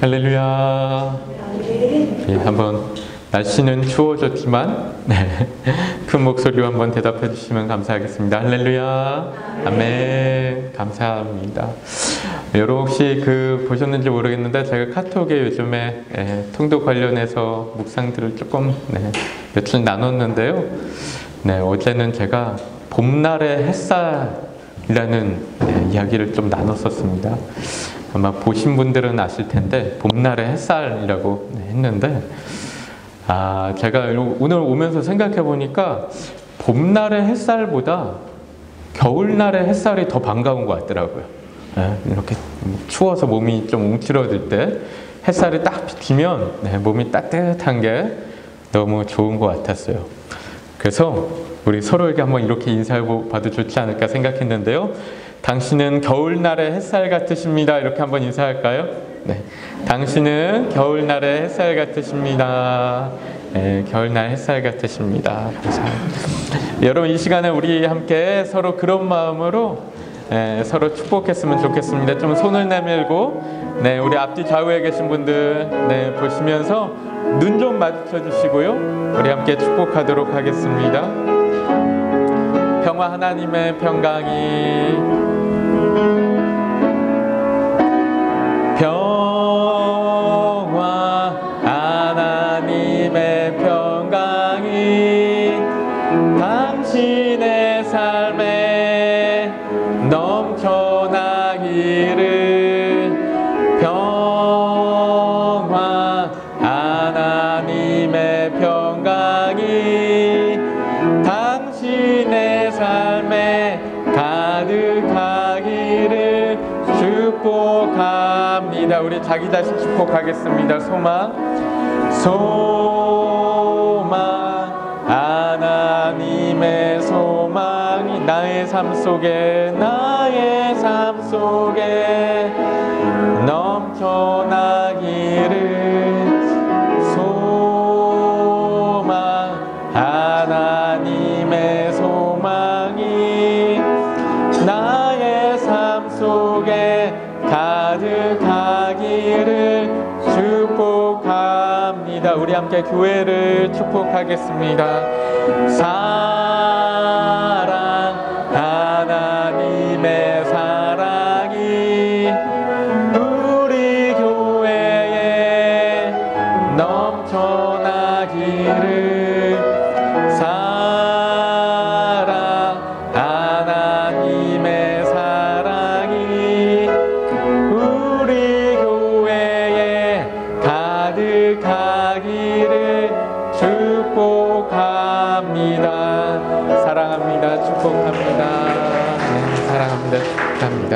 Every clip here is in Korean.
할렐루야. 예, 한번 날씨는 추워졌지만 큰 목소리로 한번 대답해 주시면 감사하겠습니다. 할렐루야. 아멘. 감사합니다. 여러분 혹시 보셨는지 모르겠는데 제가 카톡에 요즘에 통독 관련해서 묵상들을 조금 며칠 나눴는데요. 어제는 제가 봄날의 햇살이라는 이야기를 좀 나눴었습니다. 아마 보신 분들은 아실 텐데 봄날의 햇살이라고 했는데 제가 오늘 오면서 생각해 보니까 봄날의 햇살보다 겨울날의 햇살이 더 반가운 것 같더라고요. 이렇게 추워서 몸이 좀 움츠러들 때 햇살이 딱 비치면 몸이 따뜻한 게 너무 좋은 것 같았어요. 그래서 우리 서로에게 한번 이렇게 인사해 봐도 좋지 않을까 생각했는데요. 당신은 겨울날의 햇살 같으십니다. 이렇게 한번 인사할까요? 네. 당신은 겨울날의 햇살 같으십니다. 겨울날 햇살 같으십니다. 감사합니다. 여러분 이 시간에 우리 함께 서로 그런 마음으로 서로 축복했으면 좋겠습니다. 좀 손을 내밀고 우리 앞뒤 좌우에 계신 분들 보시면서 눈 좀 마주쳐 주시고요. 우리 함께 축복하도록 하겠습니다. 평화 하나님의 평강이 평화 하나님의 평강이 당신의 삶에 넘쳐나기를. 평화 하나님의 평강이 당신의 삶에 가득하기를 축복합니다. 우리 자기 자신 축복하겠습니다. 소망 하나님의 소망이 나의 삶 속에 넘쳐나기를. 소망 하나님의 소망이 나의 삶 속에 가득하기를 축복합니다. 우리 함께 교회를 축복하겠습니다. 사랑 하나님의 사랑이 우리 교회에 넘쳐나기를. 사랑 하나님의 사랑이 우리 교회에 가득하기를 축복합니다. 사랑합니다. 축복합니다. 사랑합니다. 축복합니다.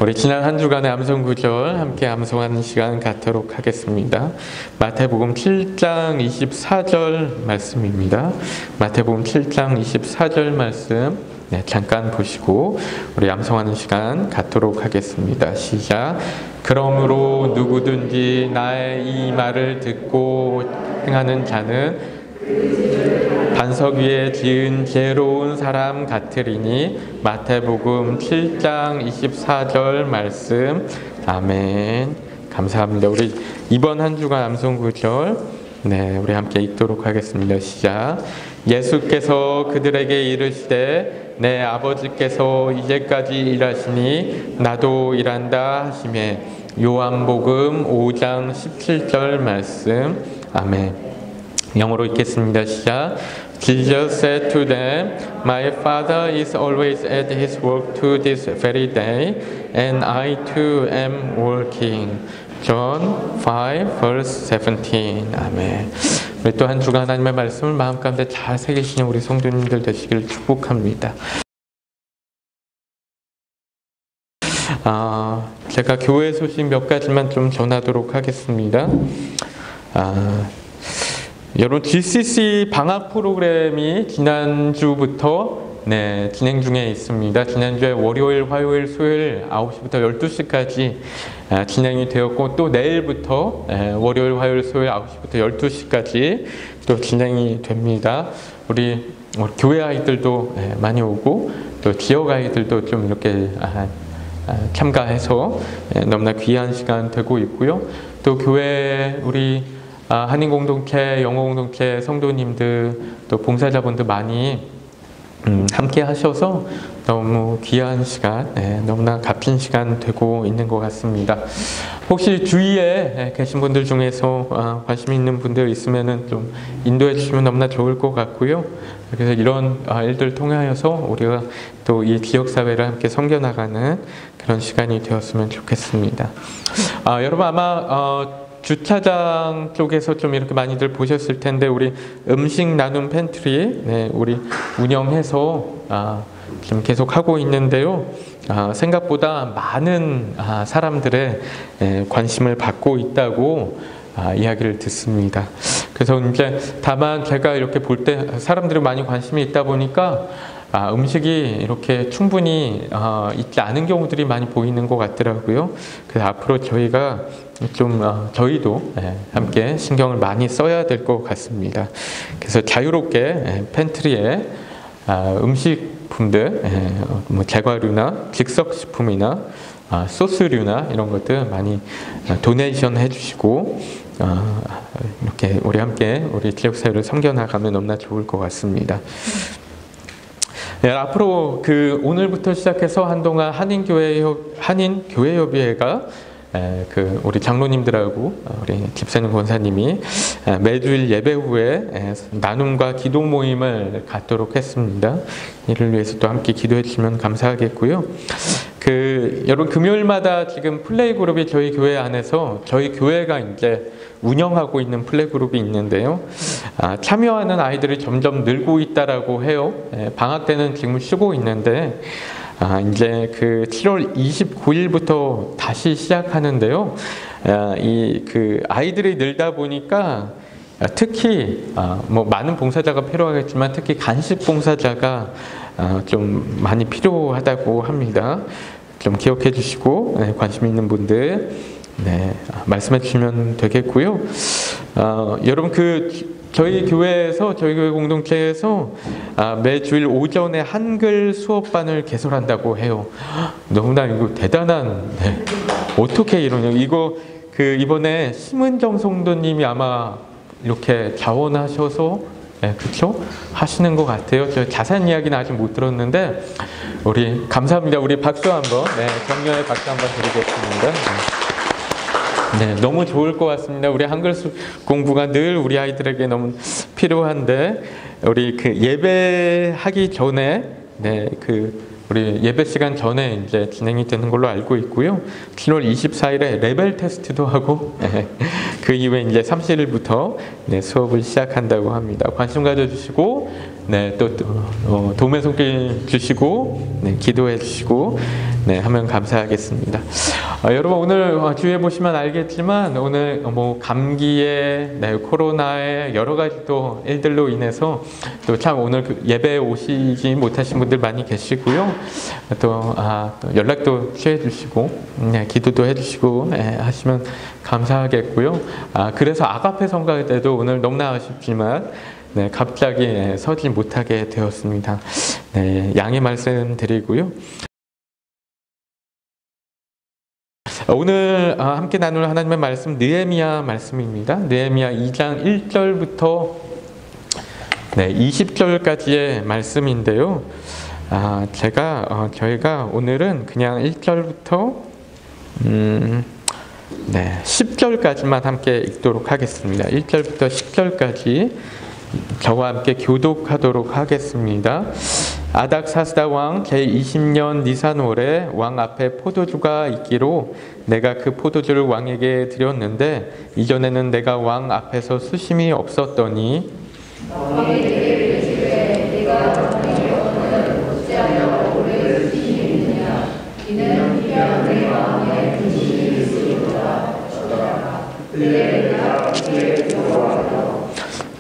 우리 지난 한 주간의 암송 구절 함께 암송하는 시간 갖도록 하겠습니다. 마태복음 7장 24절 말씀입니다. 마태복음 7장 24절 말씀 잠깐 보시고 우리 암송하는 시간 갖도록 하겠습니다. 시작. 그러므로 누구든지 나의 이 말을 듣고 행하는 자는 반석 위에 지은 지혜로운 사람 같으리니. 마태복음 7장 24절 말씀. 아멘. 감사합니다. 우리 이번 한 주간 암송 구절 우리 함께 읽도록 하겠습니다. 시작. 예수께서 그들에게 이르시되 내 아버지께서 이제까지 일하시니 나도 일한다 하시매. 요한복음 5장 17절 말씀. 아멘. 영어로 읽겠습니다. 시작. Jesus said to them, My Father is always at his work to this very day, and I too am working. John 5 verse 17. 아멘. 우리 또 한 주간 하나님의 말씀을 마음 가운데 잘 새기시는 우리 성도님들 되시기를 축복합니다. 제가 교회 소식 몇 가지만 좀 전하도록 하겠습니다. 여러분 GCC 방학 프로그램이 지난주부터 진행 중에 있습니다. 지난주에 월요일, 화요일, 수요일 9시부터 12시까지 진행이 되었고 또 내일부터 월요일, 화요일, 수요일 9시부터 12시까지 또 진행이 됩니다. 우리 교회 아이들도 많이 오고 또 지역 아이들도 좀 이렇게 참가해서 너무나 귀한 시간 되고 있고요. 또 교회 우리 한인 공동체, 영어 공동체 성도님들 또 봉사자분들 많이 함께 하셔서 너무 귀한 시간, 너무나 값진 시간 되고 있는 것 같습니다. 혹시 주위에 계신 분들 중에서 관심 있는 분들 있으면은 좀 인도해 주시면 너무나 좋을 것 같고요. 그래서 이런 일들 통하여서 우리가 또 이 지역 사회를 함께 섬겨나가는 그런 시간이 되었으면 좋겠습니다. 여러분 아마 주차장 쪽에서 좀 이렇게 많이들 보셨을 텐데 우리 음식 나눔 팬트리 우리 운영해서 좀 계속 하고 있는데요. 생각보다 많은 사람들의 관심을 받고 있다고 이야기를 듣습니다. 그래서 이제 다만 제가 이렇게 볼 때 사람들이 많이 관심이 있다 보니까 음식이 이렇게 충분히 있지 않은 경우들이 많이 보이는 것 같더라고요. 그래서 앞으로 저희가 좀 저희도 함께 신경을 많이 써야 될 것 같습니다. 그래서 자유롭게 팬트리에 음식품들, 뭐 제과류나 즉석식품이나 소스류나 이런 것들 많이 도네이션 해주시고 이렇게 우리 함께 우리 지역사회를 섬겨나가면 너무나 좋을 것 같습니다. 앞으로 오늘부터 시작해서 한동안 한인교회협의회가 우리 장로님들하고 우리 집사님 권사님이 매주일 예배 후에 나눔과 기도 모임을 갖도록 했습니다. 이를 위해서 또 함께 기도해 주시면 감사하겠고요. 여러분 금요일마다 지금 플레이 그룹이 저희 교회 안에서 저희 교회가 이제 운영하고 있는 플레이 그룹이 있는데요. 참여하는 아이들이 점점 늘고 있다라고 해요. 방학 때는 지금 쉬고 있는데 이제 7월 29일부터 다시 시작하는데요. 아이들이 늘다 보니까 특히 뭐 많은 봉사자가 필요하겠지만 특히 간식 봉사자가 좀 많이 필요하다고 합니다. 좀 기억해 주시고 관심 있는 분들 말씀해 주시면 되겠고요. 여러분 저희 교회에서 저희 교회 공동체에서 매주일 오전에 한글 수업반을 개설한다고 해요. 너무나 이거 대단한 어떻게 이러냐. 이거 이번에 심은정 성도님이 아마 이렇게 자원하셔서 그렇죠? 하시는 것 같아요. 저 자세한 이야기는 아직 못 들었는데 우리 감사합니다. 우리 박수 한번 격려의 박수 한번 드리겠습니다. 너무 좋을 것 같습니다. 우리 한글 공부가 늘 우리 아이들에게 너무 필요한데 우리 예배하기 전에 우리 예배 시간 전에 이제 진행이 되는 걸로 알고 있고요. 7월 24일에 레벨 테스트도 하고 그 이후에 이제 30일부터 수업을 시작한다고 합니다. 관심 가져주시고 또 도움의 손길 주시고 기도해 주시고 하면 감사하겠습니다. 여러분 오늘 주위에 보시면 알겠지만 오늘 뭐 감기에 코로나에 여러 가지 또 일들로 인해서 또 참 오늘 예배에 오시지 못하신 분들 많이 계시고요. 또 연락도 취해 주시고 기도도 해 주시고 하시면 감사하겠고요. 그래서 아가페 성가 때도 오늘 너무나 아쉽지만 갑자기 서지 못하게 되었습니다. 양해 말씀드리고요. 오늘 함께 나눌 하나님의 말씀 느헤미야 말씀입니다. 느헤미야 2장 1절부터 20절까지의 말씀인데요. 저희가 오늘은 그냥 1절부터 10절까지만 함께 읽도록 하겠습니다. 1절부터 10절까지 저와 함께 교독하도록 하겠습니다. 아닥사스다 왕 제20년 니산월에 왕 앞에 포도주가 있기로 내가 그 포도주를 왕에게 드렸는데 이전에는 내가 왕 앞에서 수심이 없었더니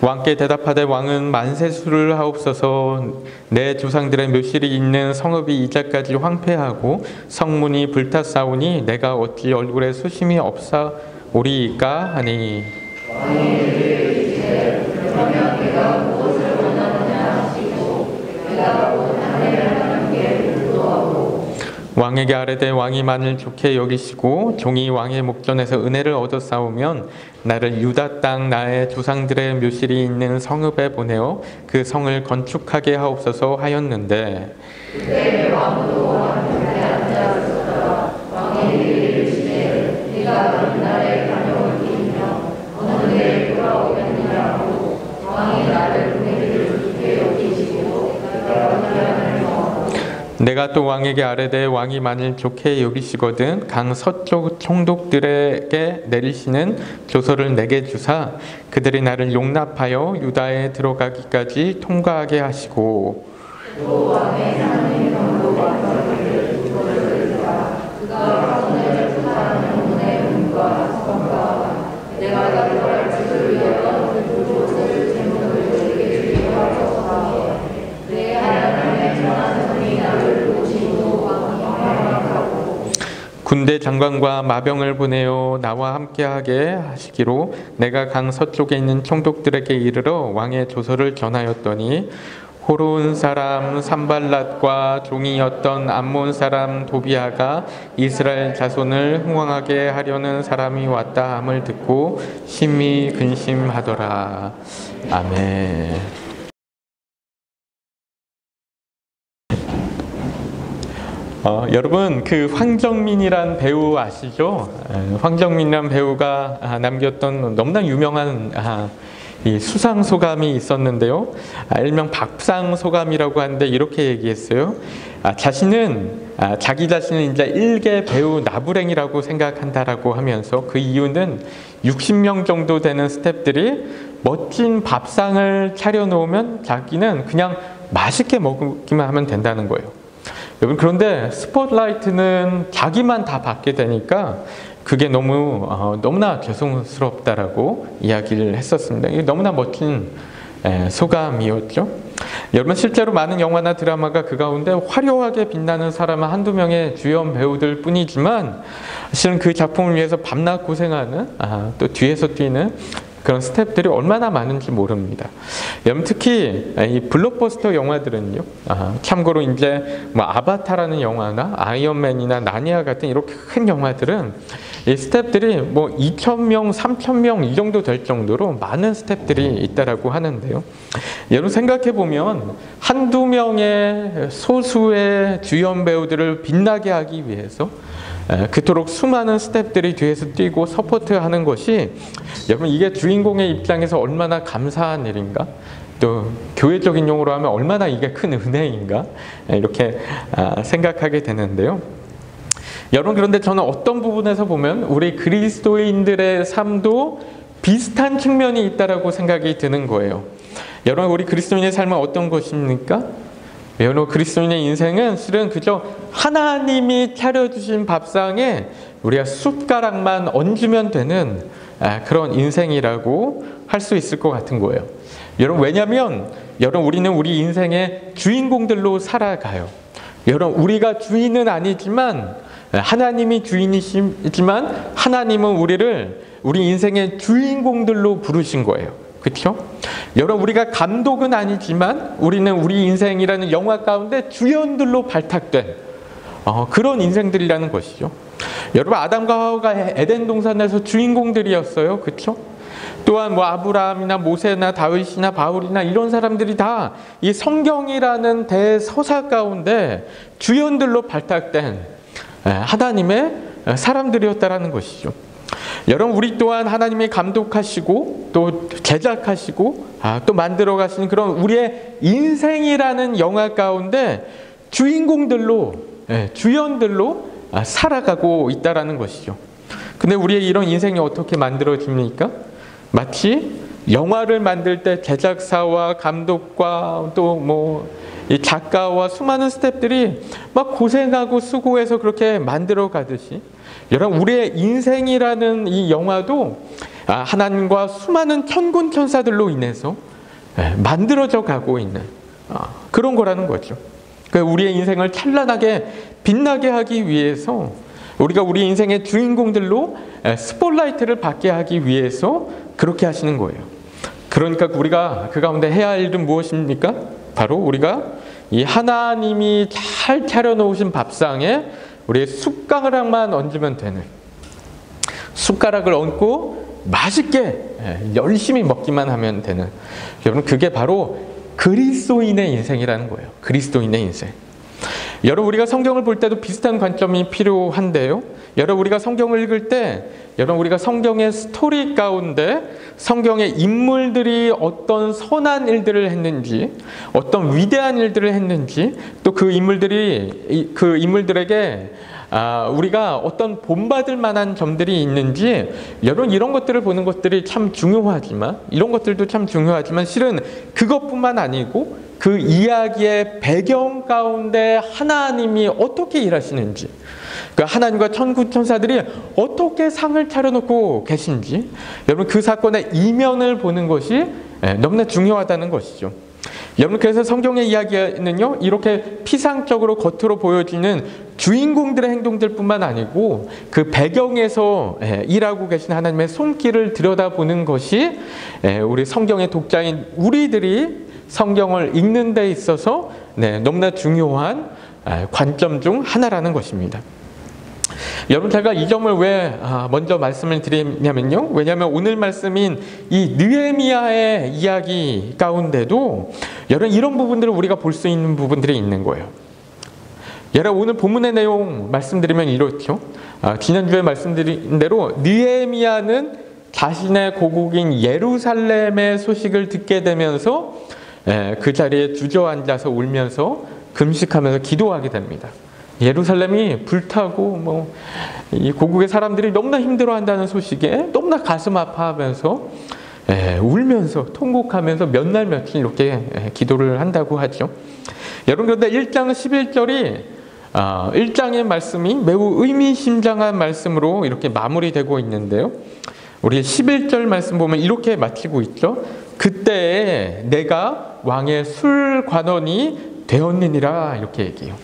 왕께 대답하되 왕은 만세수를 하옵소서. 내 조상들의 묘실이 있는 성읍이 이제까지 황폐하고 성문이 불탔사오니 내가 어찌 얼굴에 수심이 없사오리이까 하니 왕에게 아뢰되 왕이 만일 좋게 여기시고 종이 왕의 목전에서 은혜를 얻어 싸우면 나를 유다 땅 나의 조상들의 묘실이 있는 성읍에 보내어 그 성을 건축하게 하옵소서 하였는데 그때 왕도 왕의 앉아 있었다가 왕의 이르기를 이르시되 네가 옛날에 다녀올기며 어느 데에 돌아오겠느냐고 왕이 나를 보내기를 좋게 여기시고 내가 어떻게 하느냐. 내가 또 왕에게 아뢰되 왕이 만일 좋게 여기시거든 강 서쪽 총독들에게 내리시는 조서를 내게 주사 그들이 나를 용납하여 유다에 들어가기까지 통과하게 하시고 또 왕의 하나님 명도 왕에게 조서를 드리라. 그가 손에 주사하는 영혼의 은과 성과 내가 들어갈 뜻을 위하여 그 조서를 제목을 내게 주게 하소서. 내 하나님의 전한 손이 나를 보시고 왕이 영광하고 군대 장관과 마병을 보내어 나와 함께하게 하시기로 내가 강 서쪽에 있는 총독들에게 이르러 왕의 조서를 전하였더니 호론 사람 산발랏과 종이었던 암몬 사람 도비아가 이스라엘 자손을 흥왕하게 하려는 사람이 왔다 함을 듣고 심히 근심하더라. 아멘. 여러분 그 황정민이란 배우 아시죠? 황정민이란 배우가 남겼던 너무나 유명한 이 수상 소감이 있었는데요. 일명 밥상 소감이라고 하는데 이렇게 얘기했어요. 자기 자신은 이제 일개 배우 나부랭이라고 생각한다라고 하면서 그 이유는 60명 정도 되는 스태프들이 멋진 밥상을 차려놓으면 자기는 그냥 맛있게 먹기만 하면 된다는 거예요. 여러분 그런데 스포트라이트는 자기만 다 받게 되니까 그게 너무나 죄송스럽다라고 이야기를 했었습니다. 이게 너무나 멋진 소감이었죠. 여러분 실제로 많은 영화나 드라마가 그 가운데 화려하게 빛나는 사람은 한두 명의 주연 배우들 뿐이지만 사실은 그 작품을 위해서 밤낮 고생하는 또 뒤에서 뛰는 그런 스태프들이 얼마나 많은지 모릅니다. 여러분 특히 이 블록버스터 영화들은요. 참고로 이제 뭐 아바타라는 영화나 아이언맨이나 나니아 같은 이렇게 큰 영화들은 이 스태프들이 뭐 2,000명, 3,000명 이 정도 될 정도로 많은 스태프들이 있다라고 하는데요. 여러분 생각해 보면 한두 명의 소수의 주연 배우들을 빛나게 하기 위해서 그토록 수많은 스태프들이 뒤에서 뛰고 서포트하는 것이 여러분 이게 주인공의 입장에서 얼마나 감사한 일인가, 또 교회적인 용어로 하면 얼마나 이게 큰 은혜인가 이렇게 생각하게 되는데요. 여러분 그런데 저는 어떤 부분에서 보면 우리 그리스도인들의 삶도 비슷한 측면이 있다라고 생각이 드는 거예요. 여러분 우리 그리스도인의 삶은 어떤 것입니까? 여러분 그리스도인의 인생은 실은 그저 하나님이 차려주신 밥상에 우리가 숟가락만 얹으면 되는 그런 인생이라고 할 수 있을 것 같은 거예요. 여러분 왜냐하면 우리는 우리 인생의 주인공들로 살아가요. 여러분 우리가 주인은 아니지만 하나님이 주인이시지만 하나님은 우리 인생의 주인공들로 부르신 거예요. 그렇죠? 여러분 우리가 감독은 아니지만 우리는 우리 인생이라는 영화 가운데 주연들로 발탁된 그런 인생들이라는 것이죠. 여러분 아담과 하와가 에덴 동산에서 주인공들이었어요. 그렇죠? 또한 뭐 아브라함이나 모세나 다윗이나 바울이나 이런 사람들이 다 이 성경이라는 대서사 가운데 주연들로 발탁된 하나님의 사람들이었다라는 것이죠. 여러분 우리 또한 하나님이 감독하시고 또 제작하시고 또 만들어 가시는 그런 우리의 인생이라는 영화 가운데 주인공들로 주연들로 살아가고 있다라는 것이죠. 근데 우리의 이런 인생이 어떻게 만들어집니까? 마치 영화를 만들 때 제작사와 감독과 또 뭐 이 작가와 수많은 스태프들이 막 고생하고 수고해서 그렇게 만들어 가듯이 여러분 우리의 인생이라는 이 영화도 하나님과 수많은 천군 천사들로 인해서 만들어져 가고 있는 그런 거라는 거죠. 그러니까 우리의 인생을 찬란하게 빛나게 하기 위해서 우리가 우리 인생의 주인공들로 스포트라이트를 받게 하기 위해서 그렇게 하시는 거예요. 그러니까 우리가 그 가운데 해야 할 일은 무엇입니까? 바로 우리가 이 하나님이 잘 차려놓으신 밥상에 우리 숟가락만 얹으면 되는, 숟가락을 얹고 맛있게 열심히 먹기만 하면 되는, 여러분 그게 바로 그리스도인의 인생이라는 거예요. 그리스도인의 인생. 여러분 우리가 성경을 볼 때도 비슷한 관점이 필요한데요. 여러분 우리가 성경을 읽을 때 여러분 우리가 성경의 스토리 가운데 성경의 인물들이 어떤 선한 일들을 했는지, 어떤 위대한 일들을 했는지, 또 그 인물들에게 우리가 어떤 본받을 만한 점들이 있는지, 여러분 이런 것들을 보는 것들이 참 중요하지만, 이런 것들도 참 중요하지만 실은 그것뿐만 아니고 그 이야기의 배경 가운데 하나님이 어떻게 일하시는지, 그 하나님과 천군 천사들이 어떻게 상을 차려놓고 계신지, 여러분 그 사건의 이면을 보는 것이 너무나 중요하다는 것이죠. 여러분 그래서 성경의 이야기는요, 이렇게 피상적으로 겉으로 보여지는 주인공들의 행동들뿐만 아니고 그 배경에서 일하고 계신 하나님의 손길을 들여다보는 것이 우리 성경의 독자인 우리들이 성경을 읽는 데 있어서 너무나 중요한 관점 중 하나라는 것입니다. 여러분 제가 이 점을 왜 먼저 말씀을 드리냐면요, 왜냐하면 오늘 말씀인 이 느헤미야의 이야기 가운데도 여러분 이런 부분들을 우리가 볼 수 있는 부분들이 있는 거예요. 여러분 오늘 본문의 내용 말씀드리면 이렇죠. 지난주에 말씀드린 대로 느헤미야는 자신의 고국인 예루살렘의 소식을 듣게 되면서 그 자리에 주저앉아서 울면서 금식하면서 기도하게 됩니다. 예루살렘이 불타고 이 고국의 사람들이 너무나 힘들어한다는 소식에 너무나 가슴 아파하면서 울면서 통곡하면서 몇 날 며칠 이렇게 기도를 한다고 하죠. 여러분 그런데 1장 11절이 1장의 말씀이 매우 의미심장한 말씀으로 이렇게 마무리되고 있는데요. 우리 11절 말씀 보면 이렇게 마치고 있죠. 그때에 내가 왕의 술관원이 되었느니라, 이렇게 얘기해요.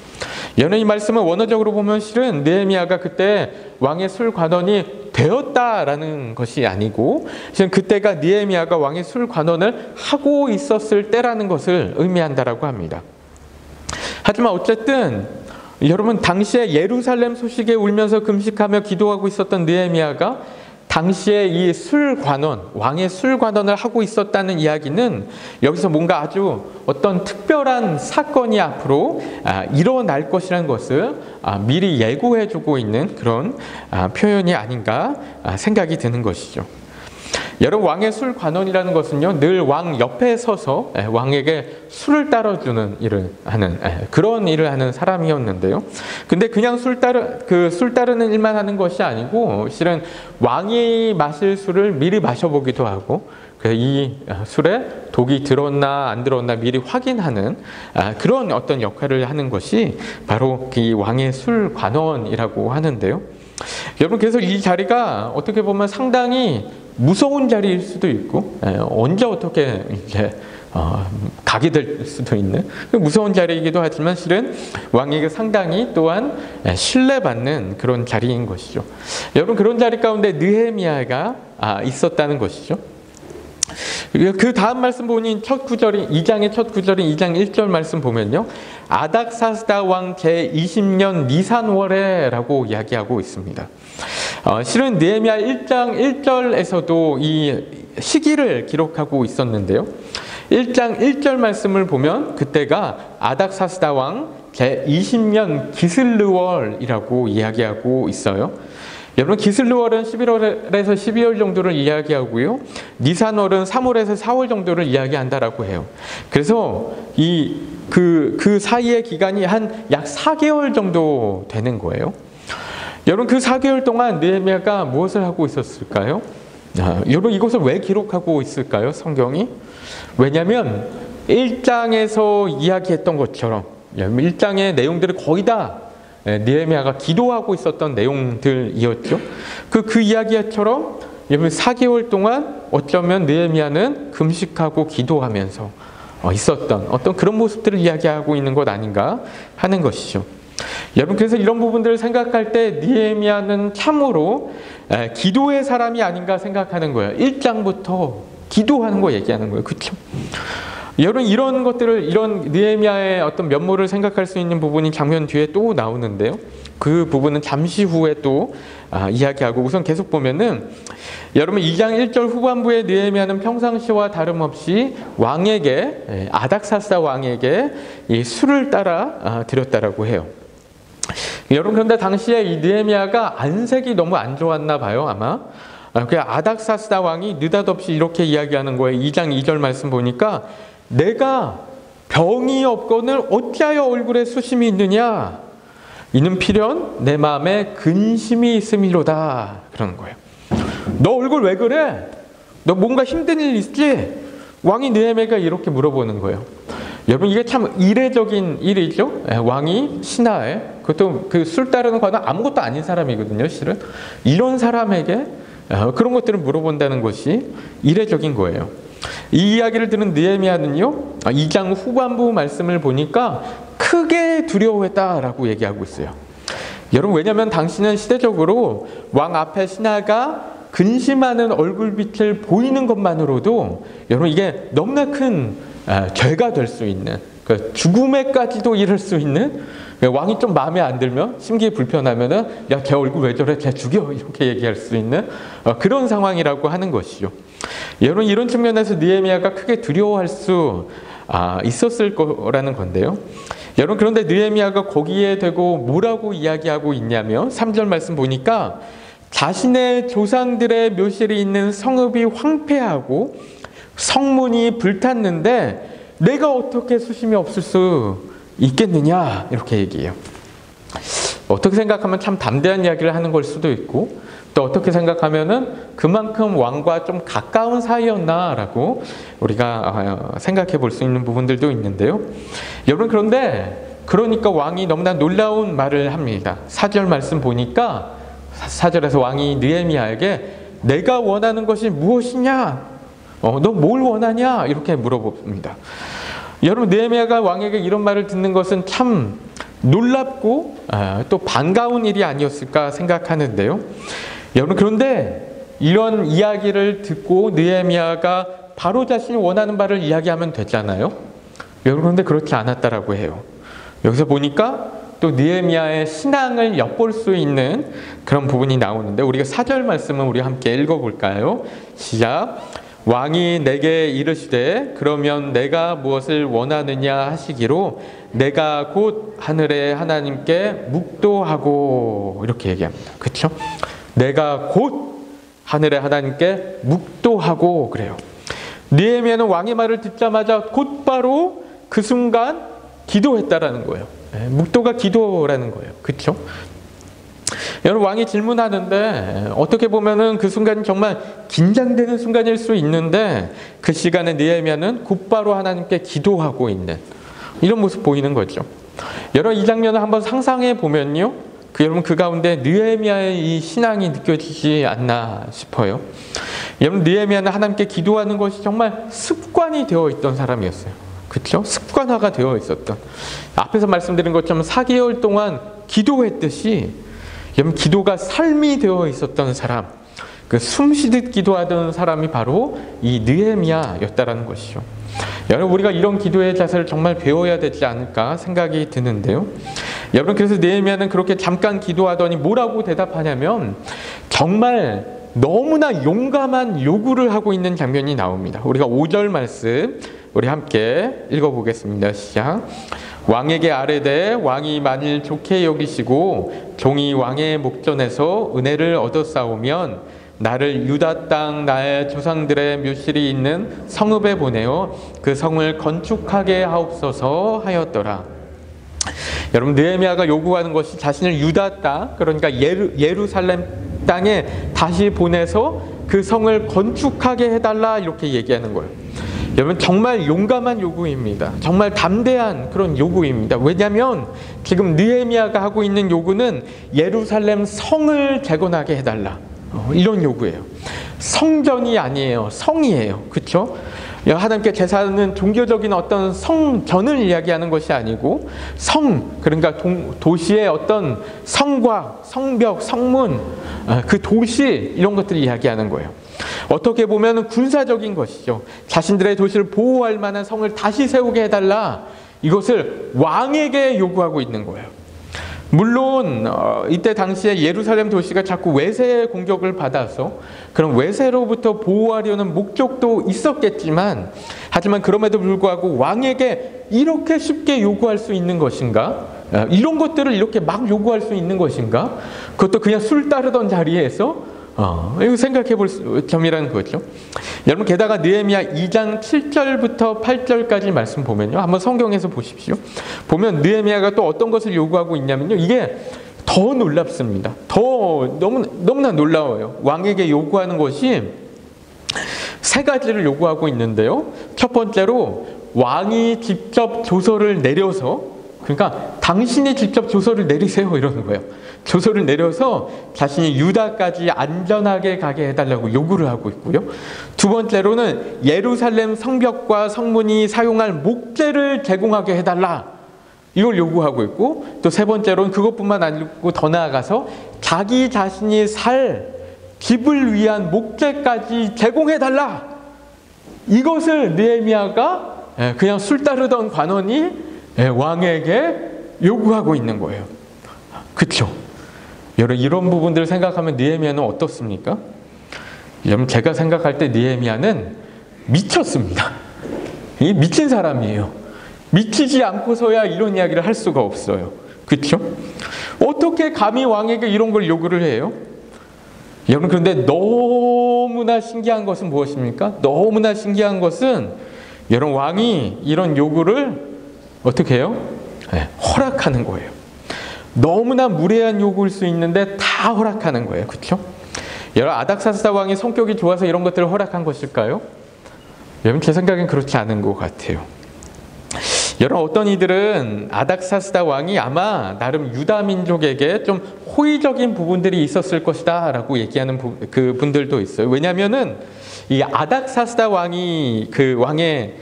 여러분 이 말씀은 원어적으로 보면 실은 느헤미야가 그때 왕의 술관원이 되었다라는 것이 아니고 실은 그때가 느헤미야가 왕의 술관원을 하고 있었을 때라는 것을 의미한다라고 합니다. 하지만 어쨌든 여러분 당시에 예루살렘 소식에 울면서 금식하며 기도하고 있었던 느헤미야가 당시에 이 술관원, 왕의 술관원을 하고 있었다는 이야기는 여기서 뭔가 아주 어떤 특별한 사건이 앞으로 일어날 것이라는 것을 미리 예고해주고 있는 그런 표현이 아닌가 생각이 드는 것이죠. 여러분 왕의 술관원이라는 것은요, 늘 왕 옆에 서서 왕에게 술을 따라주는 일을 하는 그런 일을 하는 사람이었는데요. 근데 그냥 술 따르는 일만 하는 것이 아니고 실은 왕이 마실 술을 미리 마셔보기도 하고 이 술에 독이 들었나 안 들었나 미리 확인하는 그런 어떤 역할을 하는 것이 바로 이 왕의 술관원이라고 하는데요. 여러분 그래서 이 자리가 어떻게 보면 상당히 무서운 자리일 수도 있고 언제 어떻게 이렇게 가게 될 수도 있는 무서운 자리이기도 하지만 실은 왕에게 상당히 또한 신뢰받는 그런 자리인 것이죠. 여러분 그런 자리 가운데 느헤미야가 있었다는 것이죠. 그 다음 말씀 보니 첫 구절이 2장의 첫 구절인 2장 1절 말씀 보면요, 아닥사스다 왕 제20년 니산월에라고 이야기하고 있습니다. 실은 느헤미야 1장 1절에서도 이 시기를 기록하고 있었는데요. 1장 1절 말씀을 보면 그때가 아닥사스다 왕 제20년 기슬르월이라고 이야기하고 있어요. 여러분 기슬르월은 11월에서 12월 정도를 이야기하고요, 니산월은 3월에서 4월 정도를 이야기한다라고 해요. 그래서 그 사이의 기간이 한 약 4개월 정도 되는 거예요. 여러분 그 4개월 동안 느헤미야가 무엇을 하고 있었을까요? 여러분 이것을 왜 기록하고 있을까요? 성경이? 왜냐하면 1장에서 이야기했던 것처럼 1장의 내용들을 거의 다 느헤미야가 기도하고 있었던 내용들이었죠. 그 이야기처럼 4개월 동안 어쩌면 느헤미야는 금식하고 기도하면서 있었던 어떤 그런 모습들을 이야기하고 있는 것 아닌가 하는 것이죠. 여러분 그래서 이런 부분들을 생각할 때 느헤미야는 참으로 기도의 사람이 아닌가 생각하는 거예요. 1장부터 기도하는 거 얘기하는 거예요. 그렇죠? 여러분 이런 것들을, 이런 느헤미야의 어떤 면모를 생각할 수 있는 부분이 장면 뒤에 또 나오는데요. 그 부분은 잠시 후에 또 이야기하고, 우선 계속 보면은 여러분 2장 1절 후반부에 느헤미야는 평상시와 다름없이 왕에게, 아닥사스다 왕에게 이 술을 따라 드렸다라고 해요. 여러분 그런데 당시에 이 느헤미야가 안색이 너무 안 좋았나 봐요, 아마. 그 아닥사스다 왕이 느닷없이 이렇게 이야기하는 거예요. 2장 2절 말씀 보니까 내가 병이 없거늘 어찌하여 얼굴에 수심이 있느냐? 이는 필연 내 마음에 근심이 있음이로다. 그러는 거예요. 너 얼굴 왜 그래? 너 뭔가 힘든 일 있지? 왕이 느헤미야가 이렇게 물어보는 거예요. 여러분 이게 참 이례적인 일이죠. 왕이 신하에, 그것도 그 술 따르는 거는 아무것도 아닌 사람이거든요, 실은. 이런 사람에게 그런 것들을 물어본다는 것이 이례적인 거예요. 이 이야기를 들은 느헤미야는요, 2장 후반부 말씀을 보니까 크게 두려워했다라고 얘기하고 있어요. 여러분 왜냐하면 당시는 시대적으로 왕 앞에 신하가 근심하는 얼굴빛을 보이는 것만으로도 여러분 이게 너무나 큰 죄가 될 수 있는, 죽음에까지도 이를 수 있는, 왕이 좀 마음에 안 들면, 심기에 불편하면은 야, 걔 얼굴 왜 저래? 걔 죽여! 이렇게 얘기할 수 있는 그런 상황이라고 하는 것이죠. 여러분 이런 측면에서 느헤미야가 크게 두려워할 수 있었을 거라는 건데요. 여러분 그런데 느헤미야가 거기에 대고 뭐라고 이야기하고 있냐면 3절 말씀 보니까 자신의 조상들의 묘실이 있는 성읍이 황폐하고 성문이 불탔는데 내가 어떻게 수심이 없을 수 있겠느냐, 이렇게 얘기해요. 어떻게 생각하면 참 담대한 이야기를 하는 걸 수도 있고, 또 어떻게 생각하면은 그만큼 왕과 좀 가까운 사이였나라고 우리가 생각해 볼 수 있는 부분들도 있는데요. 여러분 그런데 그러니까 왕이 너무나 놀라운 말을 합니다. 4절 말씀 보니까 4절에서 왕이 느헤미야에게 내가 원하는 것이 무엇이냐? 너 뭘 원하냐? 이렇게 물어봅니다. 여러분 느헤미야가 왕에게 이런 말을 듣는 것은 참 놀랍고 또 반가운 일이 아니었을까 생각하는데요. 여러분 그런데 이런 이야기를 듣고 느헤미야가 바로 자신이 원하는 바를 이야기하면 되잖아요. 여러분 그런데 그렇지 않았다라고 해요. 여기서 보니까 또 느헤미야의 신앙을 엿볼 수 있는 그런 부분이 나오는데, 우리가 4절 말씀은 우리 함께 읽어볼까요? 시작. 왕이 내게 이르시되 그러면 내가 무엇을 원하느냐 하시기로 내가 곧 하늘의 하나님께 묵도하고, 이렇게 얘기합니다. 그렇죠? 내가 곧 하늘의 하나님께 묵도하고 그래요. 느헤미야는 왕의 말을 듣자마자 곧바로 그 순간 기도했다라는 거예요. 묵도가 기도라는 거예요. 그렇죠? 여러분 왕이 질문하는데 어떻게 보면은 그 순간이 정말 긴장되는 순간일 수 있는데 그 시간에 느헤미야는 곧바로 하나님께 기도하고 있는 이런 모습 보이는 거죠. 여러분 이 장면을 한번 상상해 보면요, 여러분 그 가운데 느헤미야의 이 신앙이 느껴지지 않나 싶어요. 여러분 느헤미야는 하나님께 기도하는 것이 정말 습관이 되어 있던 사람이었어요. 그렇죠? 습관화가 되어 있었던, 앞에서 말씀드린 것처럼 4개월 동안 기도했듯이 여러분 기도가 삶이 되어 있었던 사람, 그 숨쉬듯 기도하던 사람이 바로 이 느헤미야였다라는 것이죠. 여러분 우리가 이런 기도의 자세를 정말 배워야 되지 않을까 생각이 드는데요. 여러분 그래서 느헤미야는 그렇게 잠깐 기도하더니 뭐라고 대답하냐면 정말 너무나 용감한 요구를 하고 있는 장면이 나옵니다. 우리가 5절 말씀 우리 함께 읽어보겠습니다. 시작. 왕에게 아뢰되 왕이 만일 좋게 여기시고 종이 왕의 목전에서 은혜를 얻었사오면 나를 유다 땅 나의 조상들의 묘실이 있는 성읍에 보내어 그 성을 건축하게 하옵소서 하였더라. 여러분 느헤미야가 요구하는 것이 자신을 유다 땅, 그러니까 예루살렘 땅에 다시 보내서 그 성을 건축하게 해달라, 이렇게 얘기하는 거예요. 여러분 정말 용감한 요구입니다. 정말 담대한 그런 요구입니다. 왜냐하면 지금 느헤미야가 하고 있는 요구는 예루살렘 성을 재건하게 해달라, 이런 요구예요. 성전이 아니에요. 성이에요. 그렇죠? 하나님께 제사는 종교적인 어떤 성전을 이야기하는 것이 아니고 성, 그러니까 도시의 어떤 성곽, 성벽, 성문, 그 도시, 이런 것들을 이야기하는 거예요. 어떻게 보면 군사적인 것이죠. 자신들의 도시를 보호할 만한 성을 다시 세우게 해달라, 이것을 왕에게 요구하고 있는 거예요. 물론 이때 당시에 예루살렘 도시가 자꾸 외세 공격을 받아서 그런 외세로부터 보호하려는 목적도 있었겠지만, 하지만 그럼에도 불구하고 왕에게 이렇게 쉽게 요구할 수 있는 것인가? 이런 것들을 이렇게 막 요구할 수 있는 것인가? 그것도 그냥 술 따르던 자리에서 이거 생각해 볼 점이라는 거죠. 여러분, 게다가 느헤미야 2장 7절부터 8절까지 말씀 보면요, 한번 성경에서 보십시오. 보면 느헤미야가 또 어떤 것을 요구하고 있냐면요, 이게 더 놀랍습니다. 너무나 놀라워요. 왕에게 요구하는 것이 세 가지를 요구하고 있는데요. 첫 번째로 왕이 직접 조서를 내려서, 그러니까 당신이 직접 조서를 내리세요 이러는 거예요. 조서를 내려서 자신이 유다까지 안전하게 가게 해달라고 요구를 하고 있고요. 두 번째로는 예루살렘 성벽과 성문이 사용할 목재를 제공하게 해달라, 이걸 요구하고 있고, 또 세 번째로는 그것뿐만 아니고 더 나아가서 자기 자신이 살 집을 위한 목재까지 제공해달라, 이것을 느헤미야가 그냥 술 따르던 관원이 왕에게 요구하고 있는 거예요. 그렇죠? 여러분, 이런 부분들을 생각하면 느헤미야는 어떻습니까? 여러분, 제가 생각할 때 느헤미야는 미쳤습니다. 미친 사람이에요. 미치지 않고서야 이런 이야기를 할 수가 없어요. 그렇죠? 어떻게 감히 왕에게 이런 걸 요구를 해요? 여러분, 그런데 너무나 신기한 것은 무엇입니까? 너무나 신기한 것은 여러분, 왕이 이런 요구를 어떻게 해요? 허락하는 거예요. 너무나 무례한 요구일 수 있는데 다 허락하는 거예요. 그렇죠? 여러분, 아닥사스다 왕이 성격이 좋아서 이런 것들을 허락한 것일까요? 여러분, 제 생각엔 그렇지 않은 것 같아요. 여러분, 어떤 이들은 아닥사스다 왕이 아마 나름 유다 민족에게 좀 호의적인 부분들이 있었을 것이다 라고 얘기하는 그 분들도 있어요. 왜냐하면은 이 아닥사스다 왕이 그 왕의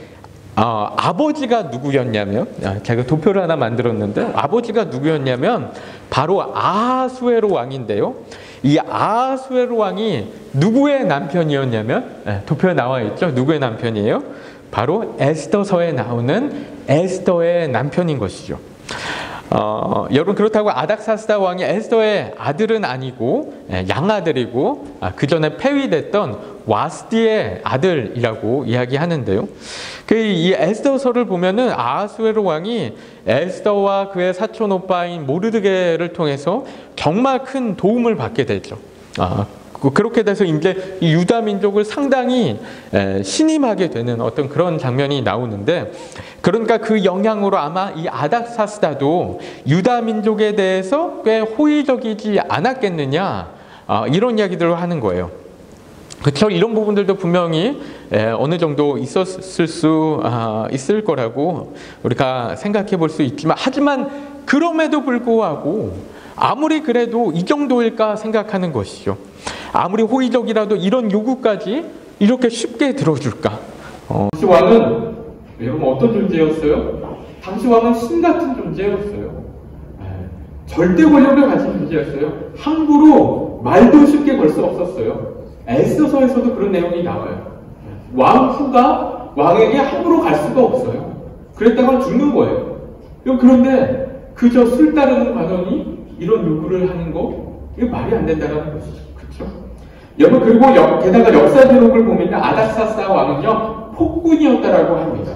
아버지가 누구였냐면, 제가 도표를 하나 만들었는데, 아버지가 누구였냐면 바로 아하수에로 왕인데요. 이 아하수에로 왕이 누구의 남편이었냐면, 도표에 나와 있죠. 누구의 남편이에요? 바로 에스더서에 나오는 에스더의 남편인 것이죠. 여러분, 그렇다고 아닥사스다 왕이 에스더의 아들은 아니고 양아들이고, 그 전에 폐위됐던 와스디의 아들이라고 이야기하는데요. 이 에스더서를 보면은 아하수에로 왕이 에스더와 그의 사촌 오빠인 모르드게를 통해서 정말 큰 도움을 받게 되죠. 그렇게 돼서 이제 이 유다 민족을 상당히 신임하게 되는 어떤 그런 장면이 나오는데, 그러니까 그 영향으로 아마 이 아닥사스다도 유다 민족에 대해서 꽤 호의적이지 않았겠느냐, 이런 이야기들을 하는 거예요. 그렇죠? 이런 부분들도 분명히 어느 정도 있었을 수 있을 거라고 우리가 생각해 볼 수 있지만, 하지만 그럼에도 불구하고 아무리 그래도 이 정도일까 생각하는 것이죠. 아무리 호의적이라도 이런 요구까지 이렇게 쉽게 들어줄까? 당시 왕은 여러분 어떤 존재였어요? 당시 왕은 신 같은 존재였어요. 절대 권력을 가진 존재였어요. 함부로 말도 쉽게 걸 수 없었어요. 에스더서에서도 그런 내용이 나와요. 왕 후가 왕에게 함부로 갈 수가 없어요. 그랬다가 죽는 거예요. 그런데 그저 술 따르는 관원이 이런 요구를 하는 거, 이거 말이 안 된다는 것이죠. 그렇죠? 여러분, 그리고 게다가 역사 기록을 보면 아닥사스다 왕은요, 폭군이었다라고 합니다.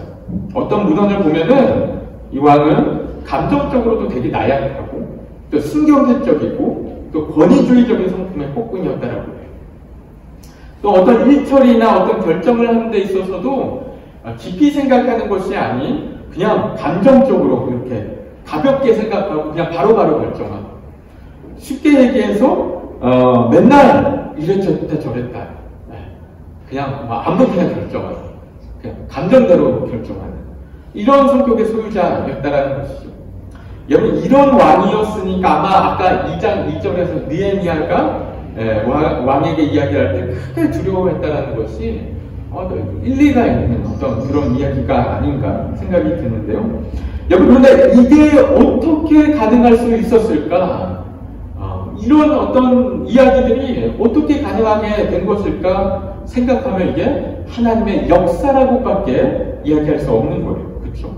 어떤 문헌을 보면은 이 왕은 감정적으로도 되게 나약하고 또 신경질적이고 또 권위주의적인 성품의 폭군이었다라고 해요. 또 어떤 일처리나 어떤 결정을 하는 데 있어서도 깊이 생각하는 것이 아닌 그냥 감정적으로 이렇게 가볍게 생각하고 그냥 바로바로 결정하고, 쉽게 얘기해서 맨날 이랬다 저랬다, 그냥 아무렇게나 결정하고 그냥 감정대로 결정하는 이런 성격의 소유자였다라는 것이죠. 여러분, 이런 왕이었으니까 아마 아까 2장 2절에서 느헤미야가 왕에게 이야기할 때 크게 두려워했다라는 것이 일리가 있는 어떤 그런 이야기가 아닌가 생각이 드는데요. 여러분, 그런데 이게 어떻게 가능할 수 있었을까? 이런 어떤 이야기들이 어떻게 가능하게 된 것일까 생각하면 이게 하나님의 역사라고밖에 이야기할 수 없는 거예요. 그렇죠?